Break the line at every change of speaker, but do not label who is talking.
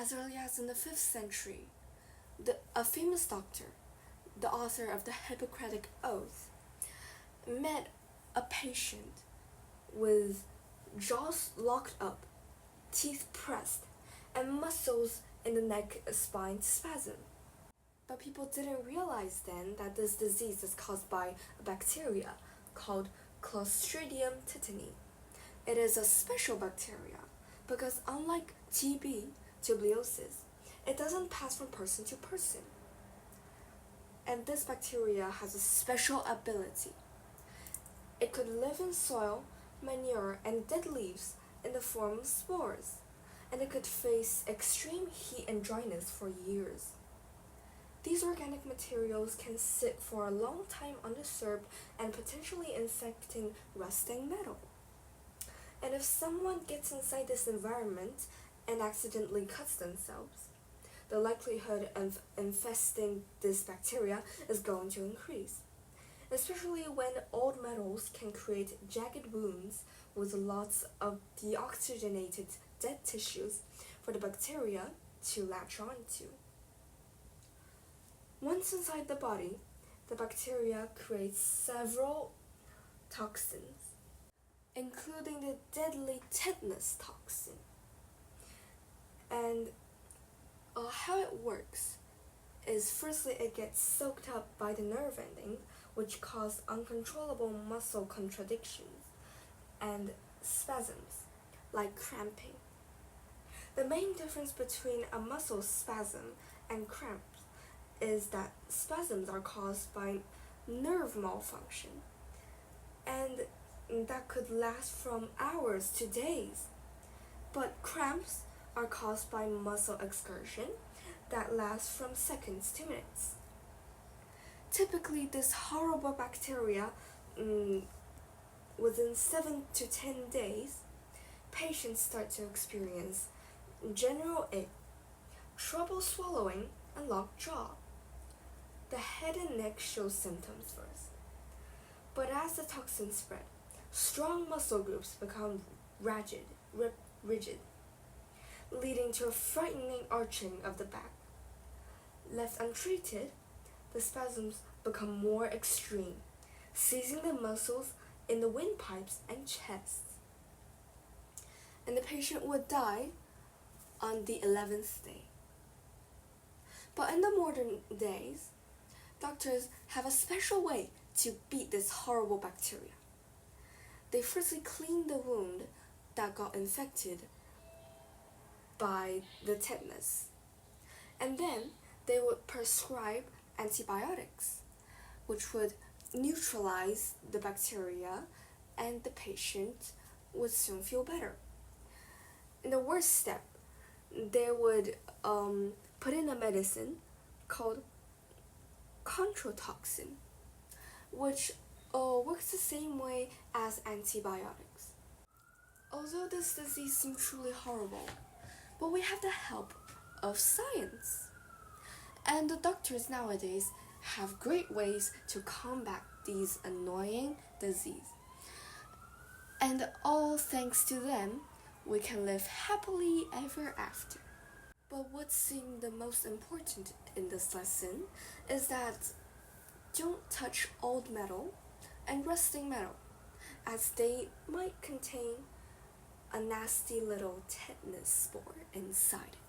As early as in the 5th century, a famous doctor, the author of the Hippocratic Oath, met a patient with jaws locked up, teeth pressed, and muscles in the neck spine spasm. But people didn't realize then that this disease is caused by a bacteria called Clostridium tetani. It is a special bacteria because unlike TB, tuberculosis, it doesn't pass from person to person. And this bacteria has a special ability. It could live in soil, manure, and dead leaves in the form of spores, and it could face extreme heat and dryness for years. These organic materials can sit for a long time undisturbed and potentially infecting rusting metal. And if someone gets inside this environment and accidentally cuts themselves, the likelihood of infesting this bacteria is going to increase, especially when old metals can create jagged wounds with lots of deoxygenated dead tissues for the bacteria to latch onto. Once inside the body, the bacteria creates several toxins, including the deadly tetanus toxin. And how it works is firstly it gets soaked up by the nerve ending, which cause uncontrollable muscle contractions and spasms, like cramping. The main difference between a muscle spasm and cramps is that spasms are caused by nerve malfunction, and that could last from hours to days. But cramps are caused by muscle excursion that lasts from seconds to minutes. Typically, this horrible bacteria, within 7 to 10 days, patients start to experience general ache, trouble swallowing, and locked jaw. The head and neck show symptoms first. But as the toxins spread, strong muscle groups become rigid, leading to a frightening arching of the back. Left untreated, the spasms become more extreme, seizing the muscles in the windpipes and chest. And the patient would die on the 11th day. But in the modern days, doctors have a special way to beat this horrible bacteria. They firstly clean the wound that got infected by the tetanus, and then they would prescribe antibiotics, which would neutralize the bacteria, and the patient would soon feel better. In the worst step, they would put in a medicine called chondrotoxin, which works the same way as antibiotics. Although this disease seems truly horrible, but we have the help of science. And the doctors nowadays have great ways to combat these annoying disease. And all thanks to them, we can live happily ever after. But what seemed the most important in this lesson is that don't touch old metal and rusting metal, as they might contain a nasty little tetanus spore inside it.